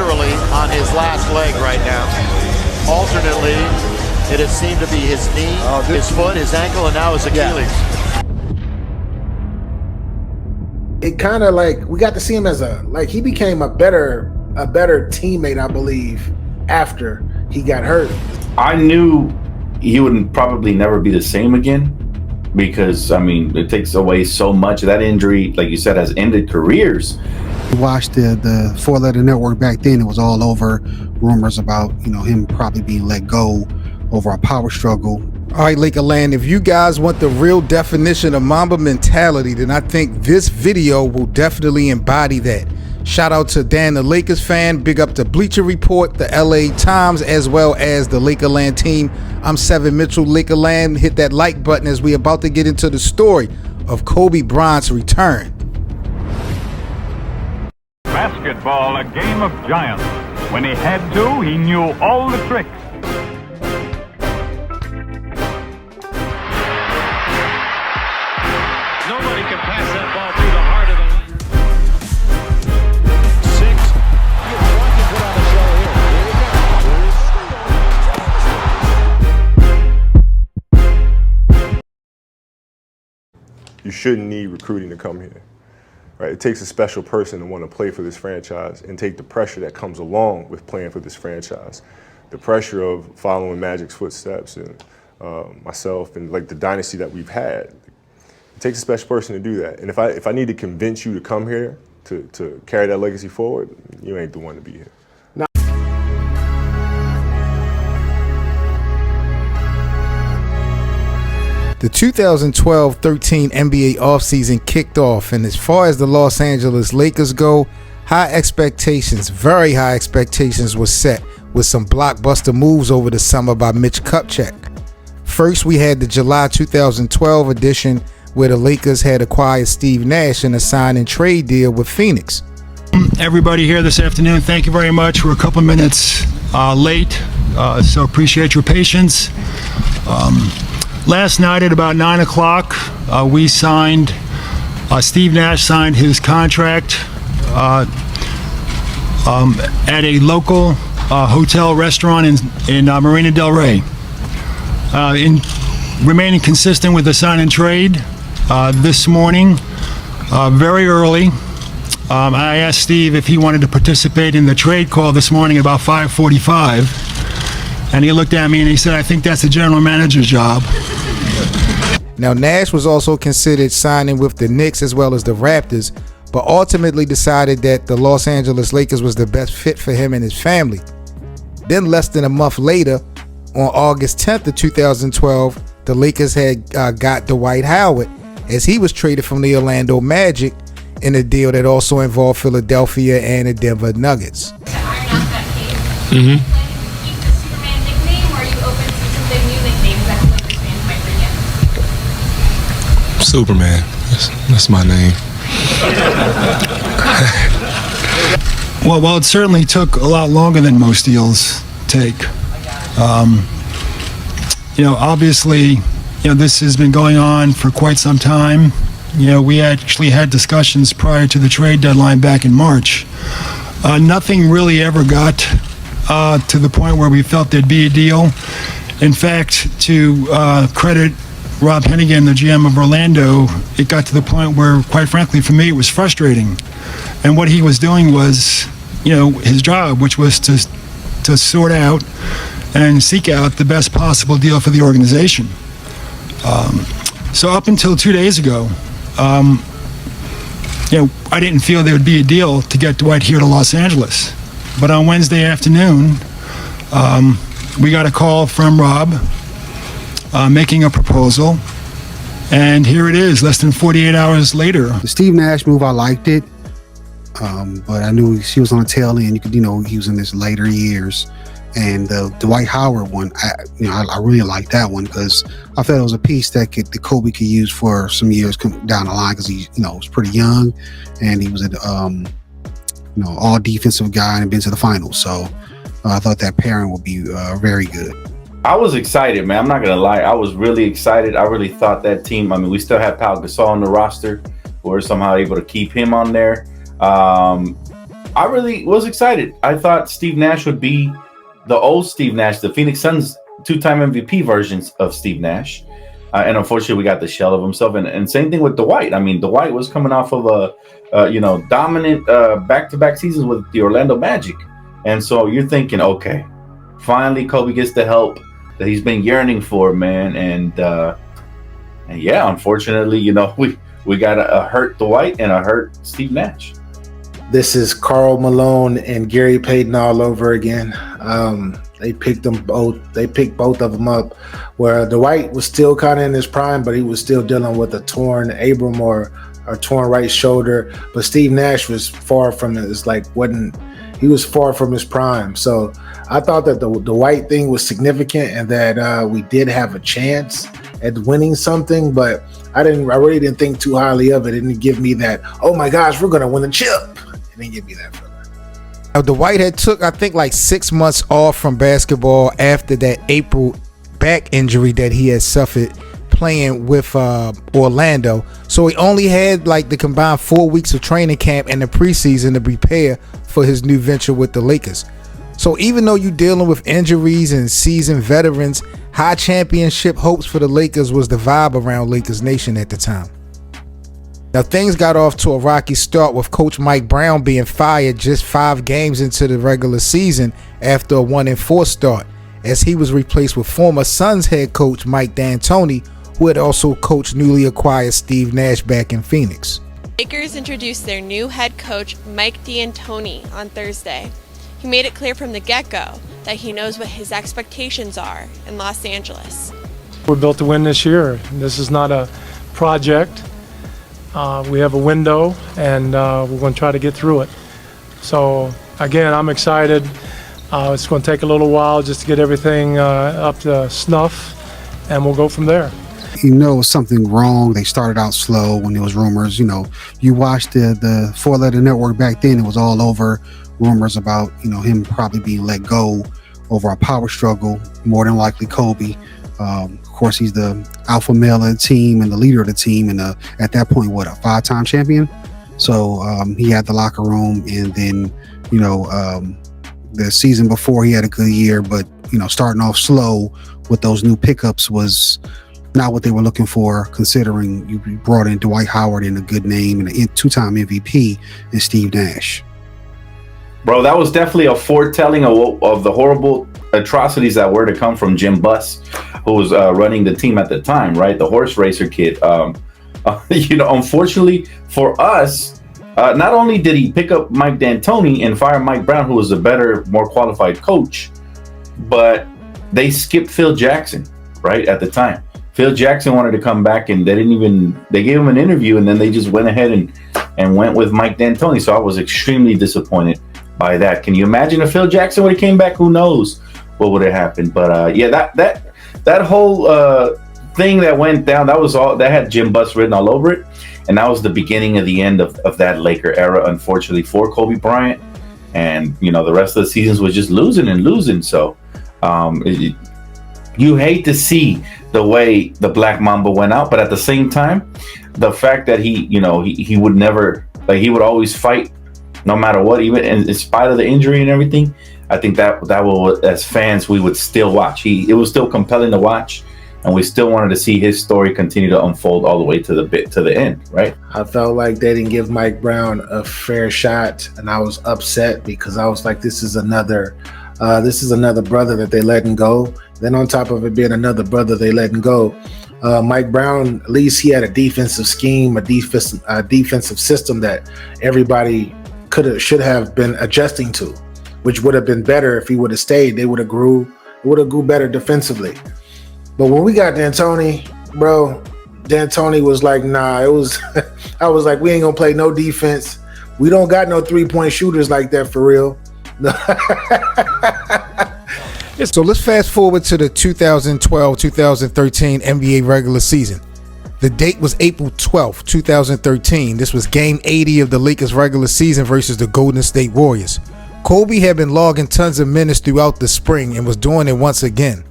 literally on his last leg right now. Alternately, it has seemed to be his knee, his foot, his ankle, and now his Achilles. Yeah. It kind of like we got to see him as he became a better teammate, I believe, after he got hurt. I knew he would probably never be the same again because, I mean, it takes away so much. That injury, like you said, has ended careers. We watched the four-letter network back then. It was all over rumors about, him probably being let go over a power struggle. All right, Lakerland, if you guys want the real definition of Mamba mentality, then I think this video will definitely embody that. Shout out to Dan, the Lakers fan. Big up to Bleacher Report, the LA Times, as well as the Lakerland team. I'm Seven Mitchell, Lakerland. Hit that like button as we about to get into the story of Kobe Bryant's return. Basketball, a game of giants. When he had to, he knew all the tricks. Nobody can pass that ball through the heart of the six. You want to put on a show here. You shouldn't need recruiting to come here. Right? It takes a special person to want to play for this franchise and take the pressure that comes along with playing for this franchise. The pressure of following Magic's footsteps and myself and like the dynasty that we've had. It takes a special person to do that. And if I need to convince you to come here to carry that legacy forward, you ain't the one to be here. The 2012-13 NBA offseason kicked off, and as far as the Los Angeles Lakers go, high expectations, very high expectations were set with some blockbuster moves over the summer by Mitch Kupchak. First, we had the July 2012 edition where the Lakers had acquired Steve Nash in a sign and trade deal with Phoenix. Everybody here this afternoon, thank you very much. We're a couple minutes late, so appreciate your patience. Last night at about 9 o'clock, we signed, Steve Nash signed his contract at a local hotel restaurant in Marina Del Rey. In remaining consistent with the sign and trade, this morning, very early, I asked Steve if he wanted to participate in the trade call this morning about 5:45. And he looked at me and he said, I think that's the general manager's job. Now, Nash was also considered signing with the Knicks as well as the Raptors, but ultimately decided that the Los Angeles Lakers was the best fit for him and his family. Then less than a month later, on August 10th of 2012, the Lakers had got Dwight Howard as he was traded from the Orlando Magic in a deal that also involved Philadelphia and the Denver Nuggets. Superman. That's my name. Well, it certainly took a lot longer than most deals take. Obviously, this has been going on for quite some time. We actually had discussions prior to the trade deadline back in March. Nothing really ever got to the point where we felt there'd be a deal. In fact, to credit Rob Hennigan, the GM of Orlando, it got to the point where, quite frankly, for me, it was frustrating. And what he was doing was, his job, which was to sort out and seek out the best possible deal for the organization. So up until 2 days ago, I didn't feel there would be a deal to get Dwight here to Los Angeles. But on Wednesday afternoon, we got a call from Rob making a proposal, and here it is, less than 48 hours later. The Steve Nash move, I liked it, but I knew she was on the tail end. You could, he was in his later years. And the Dwight Howard one, I really liked that one because I felt it was a piece that Kobe could use for some years down the line because he, was pretty young, and he was an all defensive guy and been to the finals. So I thought that pairing would be very good. I was excited, man. I'm not going to lie. I was really excited. I really thought that team, we still have Pau Gasol on the roster. We're somehow able to keep him on there. I really was excited. I thought Steve Nash would be the old Steve Nash, the Phoenix Suns two-time MVP versions of Steve Nash. And unfortunately, we got the shell of himself. And same thing with Dwight. I mean, Dwight was coming off of a dominant back-to-back seasons with the Orlando Magic. And so you're thinking, okay, finally Kobe gets the help that he's been yearning for, man. And yeah, unfortunately, we got a hurt Dwight and a hurt Steve Nash. This is Karl Malone and Gary Payton all over again. They picked them both. They picked both of them up, where Dwight was still kind of in his prime, but he was still dealing with a torn Abram or torn right shoulder. But Steve Nash was far from his he was far from his prime. So I thought that the Dwight thing was significant and that we did have a chance at winning something, but I really didn't think too highly of it. It didn't give me that, oh my gosh, we're gonna win a chip. It didn't give me that feeling. Now, Dwight had took, I think, like 6 months off from basketball after that April back injury that he had suffered playing with Orlando. So he only had like the combined 4 weeks of training camp and the preseason to prepare for his new venture with the Lakers. So even though you're dealing with injuries and seasoned veterans, high championship hopes for the Lakers was the vibe around Lakers Nation at the time. Now, things got off to a rocky start with Coach Mike Brown being fired just 5 games into the regular season after a 1-4 start, as he was replaced with former Suns head coach Mike D'Antoni, who had also coached newly acquired Steve Nash back in Phoenix. Lakers introduced their new head coach Mike D'Antoni on Thursday. He made it clear from the get-go that he knows what his expectations are in Los Angeles. We're built to win this year. This is not a project. We have a window, and we're going to try to get through it. So, again, I'm excited. It's going to take a little while just to get everything up to snuff, and we'll go from there. Something wrong. They started out slow when there was rumors. You watched the 4-letter network back then. It was all over rumors about, him probably being let go over a power struggle, more than likely Kobe. Of course, he's the alpha male of the team and the leader of the team, and at that point, a 5-time champion. So he had the locker room, and then the season before he had a good year, but starting off slow with those new pickups was not what they were looking for, considering you brought in Dwight Howard and a good name and a 2-time MVP and Steve Nash. Bro, that was definitely a foretelling of the horrible atrocities that were to come from Jim Buss, who was running the team at the time, right? The horse racer kid. Unfortunately for us, not only did he pick up Mike D'Antoni and fire Mike Brown, who was a better, more qualified coach, but they skipped Phil Jackson, right, at the time. Phil Jackson wanted to come back, and they gave him an interview, and then they just went ahead and went with Mike D'Antoni. So I was extremely disappointed by that. Can you imagine if Phil Jackson would have came back? Who knows what would have happened? But that whole thing that went down, that had Jim Buss written all over it, and that was the beginning of the end of that Laker era, unfortunately, for Kobe Bryant. And the rest of the seasons was just losing. So you hate to see the way the Black Mamba went out, but at the same time, the fact that he would never, he would always fight no matter what, even in spite of the injury and everything. I think that will, as fans, we would still watch. It was still compelling to watch, and we still wanted to see his story continue to unfold all the way to the end, right? I felt like they didn't give Mike Brown a fair shot, and I was upset because I was like, this is another brother that they letting go. Then on top of it being another brother they letting go, Mike Brown, at least he had a defensive scheme, a defensive system that everybody should have been adjusting to, which would have been better if he would have stayed. It would have grew better defensively. But when we got D'Antoni, bro, D'Antoni was like, nah, I was like, we ain't gonna play no defense. We don't got no 3-point shooters like that for real. So let's fast forward to the 2012-2013 NBA regular season. The date was April 12th, 2013. This was game 80 of the Lakers regular season versus the Golden State Warriors. Kobe had been logging tons of minutes throughout the spring and was doing it once again.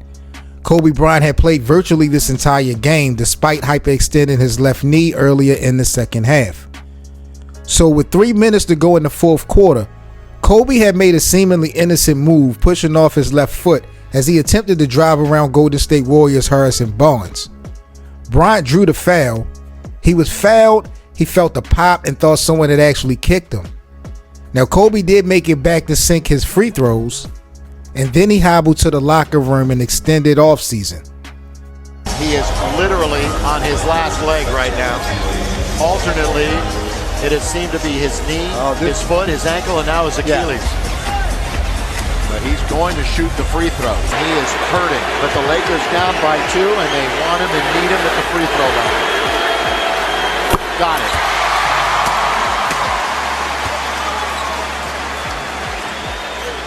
Kobe Bryant had played virtually this entire game despite hyperextending his left knee earlier in the second half. So with 3 minutes to go in the fourth quarter, Kobe had made a seemingly innocent move, pushing off his left foot as he attempted to drive around Golden State Warriors Harrison Barnes. Bryant drew the foul. He was fouled, he felt the pop and thought someone had actually kicked him. Now Kobe did make it back to sink his free throws, and then he hobbled to the locker room and extended off season. He is literally on his last leg right now. Alternately, it has seemed to be his knee, his foot, his ankle, and now his Achilles. But he's going to shoot the free throw. He is hurting, but the Lakers down by 2, and they want him and need him at the free throw line. Got it.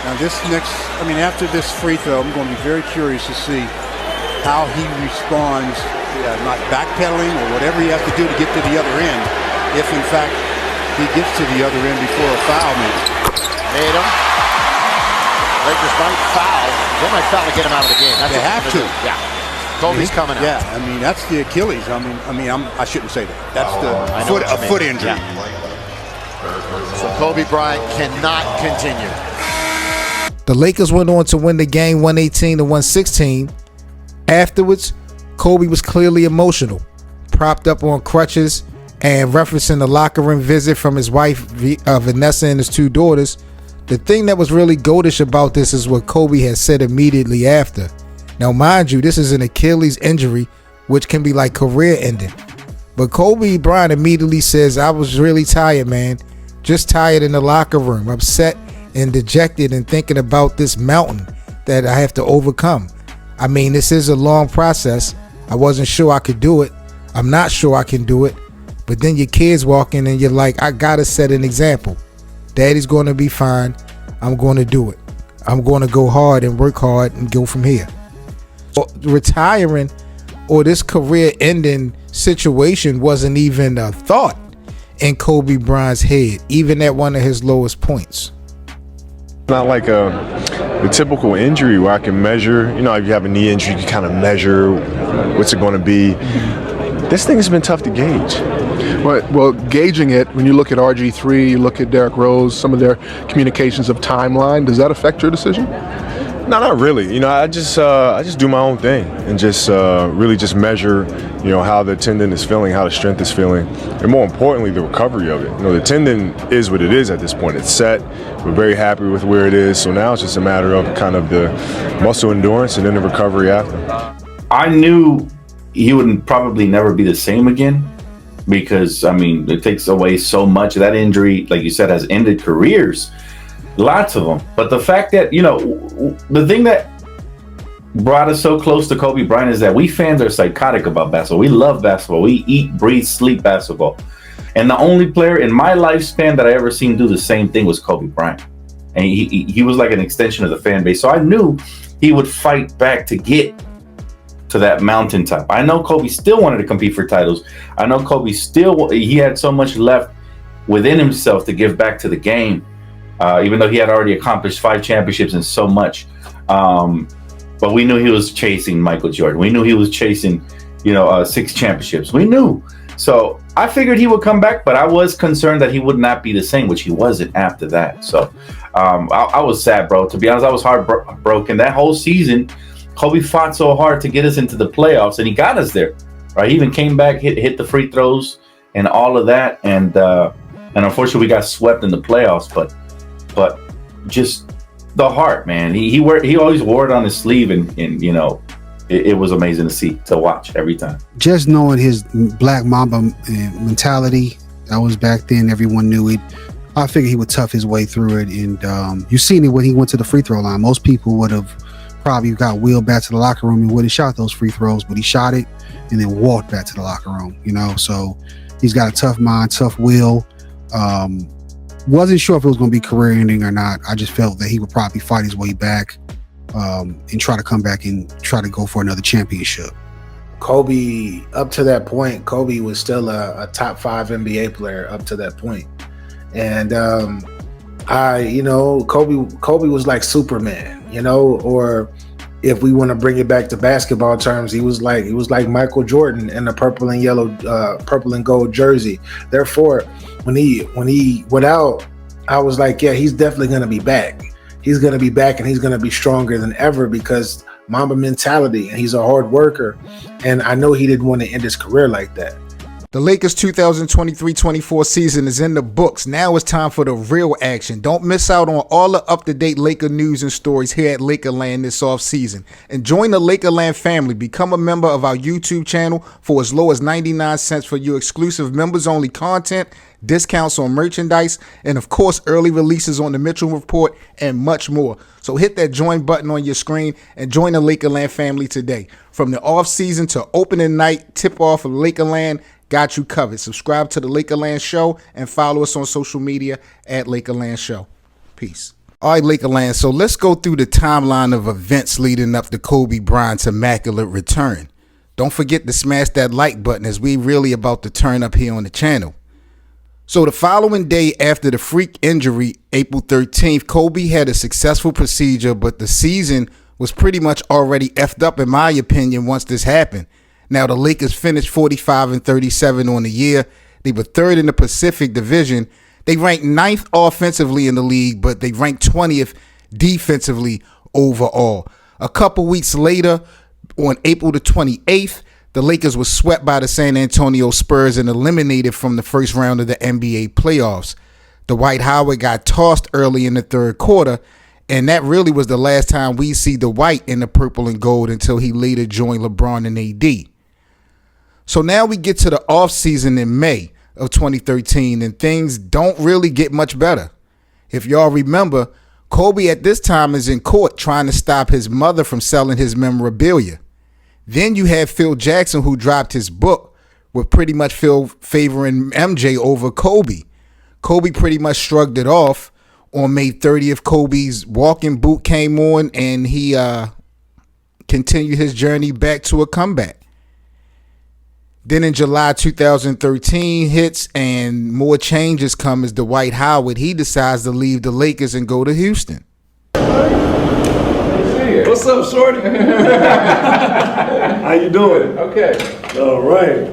Now after this free throw, I'm going to be very curious to see how he responds, not backpedaling or whatever he has to do to get to the other end, if in fact he gets to the other end before a foul maybe. Made him. Lakers might foul. They might foul to get him out of the game. They have to. Yeah. Kobe's coming out. Yeah, that's the Achilles. I shouldn't say that. That's the foot injury. Yeah. So Kobe Bryant cannot continue. The Lakers went on to win the game 118-116. Afterwards, Kobe was clearly emotional, propped up on crutches, and referencing the locker room visit from his wife Vanessa and his 2 daughters. The thing that was really goatish about this is what Kobe had said immediately after. Now, mind you, this is an Achilles injury, which can be like career ending. But Kobe Bryant immediately says, "I was really tired, man. Just tired in the locker room, upset and dejected and thinking about this mountain that I have to overcome. I mean, this is a long process. I wasn't sure I could do it. I'm not sure I can do it. But then your kids walk in and you're like, I gotta set an example. Daddy's going to be fine. I'm going to do it. I'm going to go hard and work hard and go from here." Retiring or this career ending situation wasn't even a thought in Kobe Bryant's head, even at one of his lowest points. Not like the typical injury where I can measure, if you have a knee injury, you can kind of measure what's it going to be. This thing has been tough to gauge. Well, gauging it, when you look at RG3, you look at Derrick Rose, some of their communications of timeline, does that affect your decision? No, not really. I just do my own thing and just really just measure, how the tendon is feeling, how the strength is feeling, and more importantly, the recovery of it. The tendon is what it is at this point. It's set. We're very happy with where it is. So now it's just a matter of kind of the muscle endurance and then the recovery after. I knew he would probably never be the same again because, it takes away so much. That injury, like you said, has ended careers. Lots of them. But the fact that, the thing that brought us so close to Kobe Bryant is that we fans are psychotic about basketball. We love basketball. We eat, breathe, sleep basketball. And the only player in my lifespan that I ever seen do the same thing was Kobe Bryant. And he was like an extension of the fan base. So I knew he would fight back to get to that mountaintop. I know Kobe still wanted to compete for titles. I know Kobe he had so much left within himself to give back to the game. Even though he had already accomplished 5 championships and so much. But we knew he was chasing Michael Jordan. We knew he was chasing, 6 championships. We knew. So I figured he would come back, but I was concerned that he would not be the same, which he wasn't after that. So I was sad, bro. To be honest, I was heartbroken. That whole season, Kobe fought so hard to get us into the playoffs, and he got us there. Right? He even came back, hit the free throws and all of that. And unfortunately, we got swept in the playoffs, but just the heart, man. He always wore it on his sleeve, and it was amazing to watch every time. Just knowing his black Mamba mentality, that was back then. Everyone knew it. I figured he would tough his way through it, and you seen it when he went to the free throw line. Most people would have probably got wheeled back to the locker room and would have shot those free throws, but he shot it and then walked back to the locker room. So he's got a tough mind, tough will. Wasn't sure if it was going to be career ending or not. I just felt that he would probably fight his way back and try to come back and try to go for another championship. Kobe, up to that point, Kobe was still a top 5 NBA player up to that point. And Kobe was like Superman, or if we want to bring it back to basketball terms, he was like Michael Jordan in the purple and gold jersey. Therefore, when he went out, I was like, yeah, he's definitely going to be back. He's going to be back, and he's going to be stronger than ever because Mamba mentality, and he's a hard worker. And I know he didn't want to end his career like that. The Lakers 2023-24 season is in the books. Now it's time for the real action. Don't miss out on all the up-to-date Laker news and stories here at Lakerland this offseason. And join the Lakerland family. Become a member of our YouTube channel for as low as 99 cents for your exclusive members-only content, discounts on merchandise, and of course, early releases on the Mitchell Report and much more. So hit that join button on your screen and join the Lakerland family today. From the offseason to opening night, tip-off of Lakerland, got you covered. Subscribe to the Lakerland Show and follow us on social media at Lakerland Show. Peace. All right, Lakerland. So let's go through the timeline of events leading up to Kobe Bryant's immaculate return. Don't forget to smash that like button as we really about to turn up here on the channel. So the following day after the freak injury, April 13th, Kobe had a successful procedure, but the season was pretty much already effed up in my opinion once this happened. Now, the Lakers finished 45-37 on the year. They were third in the Pacific Division. They ranked 9th offensively in the league, but they ranked 20th defensively overall. A couple weeks later, on April the 28th, the Lakers were swept by the San Antonio Spurs and eliminated from the first round of the NBA playoffs. Dwight Howard got tossed early in the third quarter, and that really was the last time we see Dwight in the purple and gold until he later joined LeBron and AD. So now we get to the offseason in May of 2013, and things don't really get much better. If y'all remember, Kobe at this time is in court trying to stop his mother from selling his memorabilia. Then you have Phil Jackson, who dropped his book with pretty much Phil favoring MJ over Kobe. Kobe pretty much shrugged it off. On May 30th, Kobe's walking boot came on, and he continued his journey back to a comeback. Then in July 2013 hits and more changes come as Dwight Howard. He decides to leave the Lakers and go to Houston. What's up, shorty? How you doing? Okay. All right.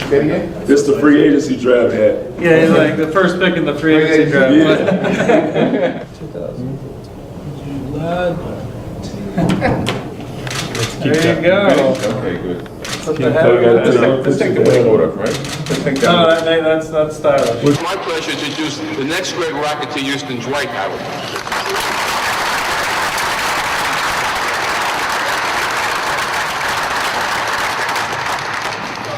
Say it again? This the free agency draft hat. Yeah, he's like the first pick in the free agency draft. Yeah. 2014 July. There you go. Okay, good. Let's take the wing order, right? No, that's stylish. It's my pleasure to introduce the next great rocket to Houston, Dwight Howard.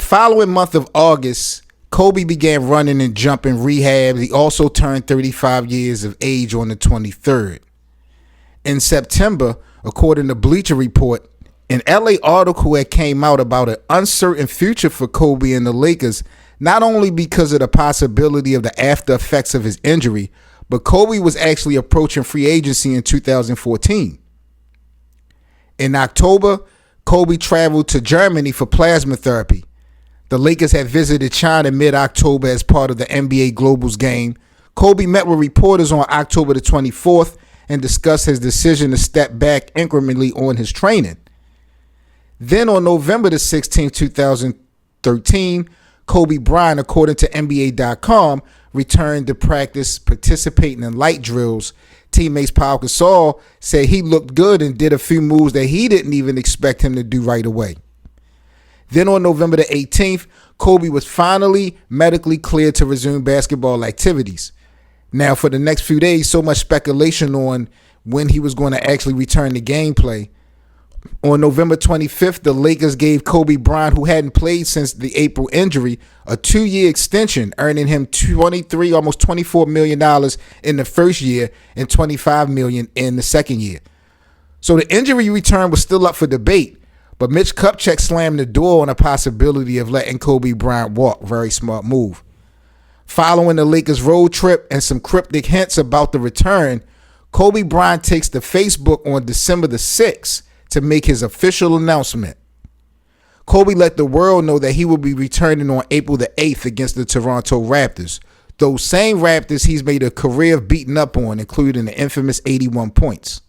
Following month of August, Kobe began running and jumping rehab. He also turned 35 years of age on the 23rd. In September, according to Bleacher Report, an LA article had came out about an uncertain future for Kobe and the Lakers, not only because of the possibility of the after effects of his injury, but Kobe was actually approaching free agency in 2014. In October, Kobe traveled to Germany for plasma therapy. The Lakers had visited China mid-October as part of the NBA Globals game. Kobe met with reporters on October the 24th and discussed his decision to step back incrementally on his training. Then on November the 16th, 2013, Kobe Bryant, according to NBA.com, returned to practice participating in light drills. Teammates Pau Gasol said he looked good and did a few moves that he didn't even expect him to do right away. Then on November the 18th, Kobe was finally medically cleared to resume basketball activities. Now, for the next few days, so much speculation on when he was going to actually return to gameplay. On November 25th, the Lakers gave Kobe Bryant, who hadn't played since the April injury, a 2-year extension, earning him almost $24 million in the first year and $25 million in the second year. So the injury return was still up for debate, but Mitch Kupchak slammed the door on a possibility of letting Kobe Bryant walk. Very smart move. Following the Lakers road trip and some cryptic hints about the return, Kobe Bryant takes to Facebook on December the 6th to make his official announcement. Kobe let the world know that he will be returning on April the 8th against the Toronto Raptors. Those same Raptors he's made a career of beating up on, including the infamous 81 points.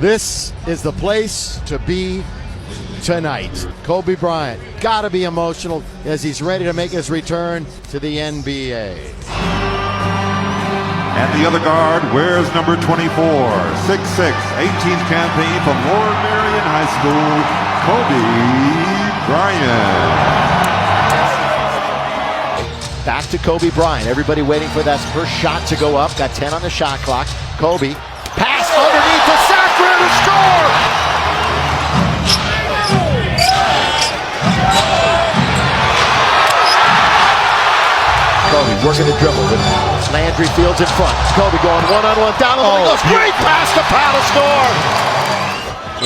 This is the place to be tonight. Kobe Bryant got to be emotional as he's ready to make his return to the NBA. And the other guard wears number 24, 6'6", 18th campaign from Lord Marion High School, Kobe Bryant. Back to Kobe Bryant. Everybody waiting for that first shot to go up. Got 10 on the shot clock. Kobe, pass underneath to Sacramento to score! Kobe working the dribble with Landry Fields in front. Kobe going one-on-one down the lane. Great pass to Powell to score!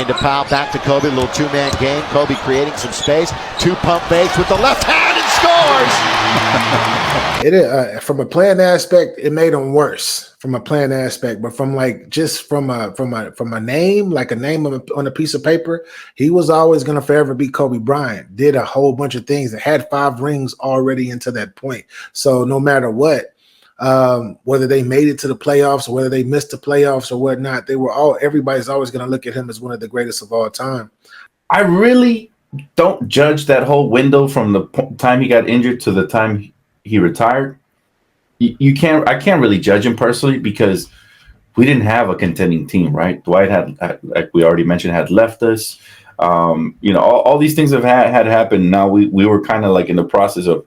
Into Powell, back to Kobe, a little two-man game. Kobe creating some space. Two pump fakes with the left hand and scores! From a playing aspect, it made him worse from a playing aspect, but from like just from a name, like a name on a piece of paper, he was always going to forever be Kobe Bryant. Did a whole bunch of things that had 5 rings already into that point. So no matter what, whether they made it to the playoffs or whether they missed the playoffs or whatnot, everybody's always going to look at him as one of the greatest of all time. I really don't judge that whole window from the time he got injured to the time he retired. I can't really judge him personally because we didn't have a contending team, right? Dwight had, like we already mentioned, had left us. All these things had happened. Now we were kind of like in the process of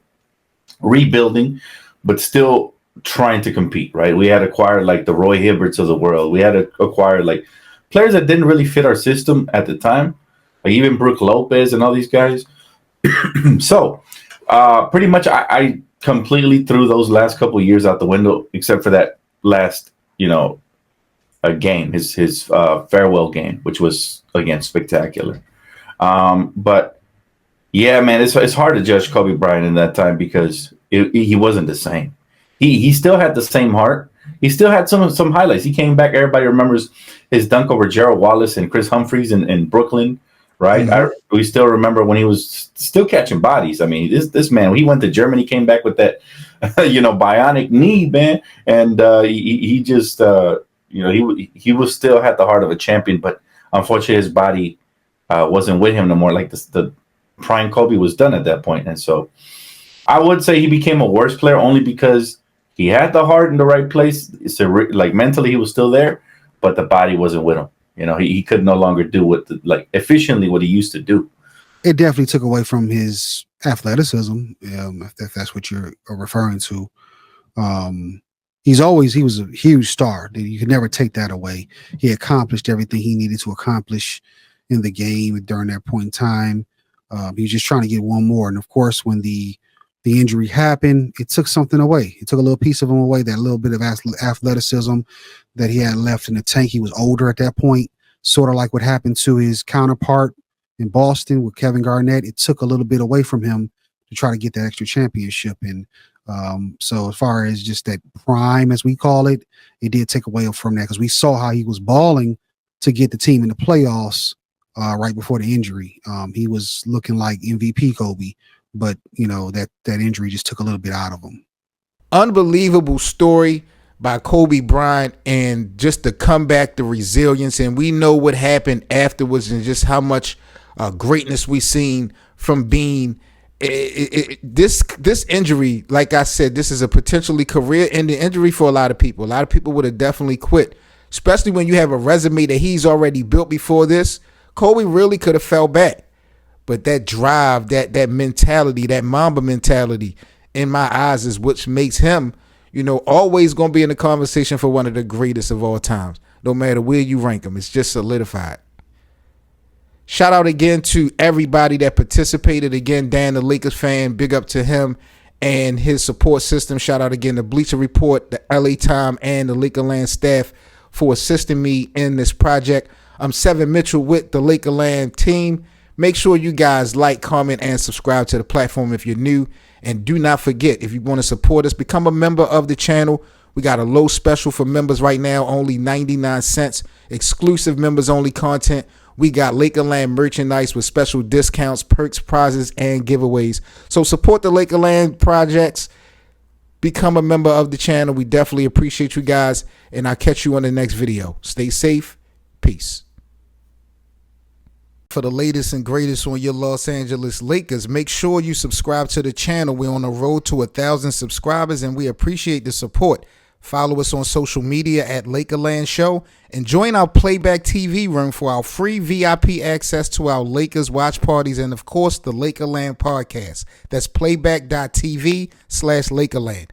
rebuilding, but still trying to compete, right? We had acquired like the Roy Hibberts of the world. We had acquired like players that didn't really fit our system at the time, like even Brook Lopez and all these guys. So pretty much I completely threw those last couple of years out the window, except for that last, game, his farewell game, which was, again, spectacular. But yeah, man, it's hard to judge Kobe Bryant in that time because he wasn't the same. He still had the same heart. He still had some highlights. He came back. Everybody remembers his dunk over Gerald Wallace and Chris Humphries in Brooklyn, right? Mm-hmm. We still remember when he was still catching bodies. I mean, this man, he went to Germany, came back with that, bionic knee, man, and he just, he was still had the heart of a champion, but unfortunately his body wasn't with him no more. Like the prime Kobe was done at that point, and so I would say he became a worse player only because he had the heart in the right place. So, like mentally, he was still there, but the body wasn't with him. He could no longer do efficiently what he used to do. It definitely took away from his athleticism, if that's what you're referring to. He was a huge star. You could never take that away. He accomplished everything he needed to accomplish in the game during that point in time. He was just trying to get one more. And of course, when the injury happened, it took something away. It took a little piece of him away, that little bit of athleticism that he had left in the tank. He was older at that point, sort of like what happened to his counterpart in Boston with Kevin Garnett. It took a little bit away from him to try to get that extra championship. And so as far as just that prime, as we call it, it did take away from that because we saw how he was balling to get the team in the playoffs right before the injury. He was looking like MVP Kobe. But, that injury just took a little bit out of him. Unbelievable story by Kobe Bryant and just the comeback, the resilience. And we know what happened afterwards and just how much greatness we seen from being this injury. Like I said, this is a potentially career-ending injury for a lot of people. A lot of people would have definitely quit, especially when you have a resume that he's already built before this. Kobe really could have fell back. But that drive, that mentality, that Mamba mentality, in my eyes, is what makes him, always going to be in the conversation for one of the greatest of all times. No matter where you rank him, it's just solidified. Shout out again to everybody that participated. Again, Dan, the Lakers fan, big up to him and his support system. Shout out again to Bleacher Report, the LA Time, and the Lakerland staff for assisting me in this project. I'm Seven Mitchell with the Lakerland team. Make sure you guys like, comment, and subscribe to the platform if you're new. And do not forget, if you want to support us, become a member of the channel. We got a low special for members right now, only 99 cents. Exclusive members only content. We got Lakerland merchandise with special discounts, perks, prizes, and giveaways. So support the Lakerland projects. Become a member of the channel. We definitely appreciate you guys. And I'll catch you on the next video. Stay safe. Peace. For the latest and greatest on your Los Angeles Lakers, make sure you subscribe to the channel. We're on the road to 1,000 subscribers, and we appreciate the support. Follow us on social media at Lakerland Show, and join our Playback TV room for our free VIP access to our Lakers watch parties and, of course, the Lakerland podcast. That's playback.tv/Lakerland.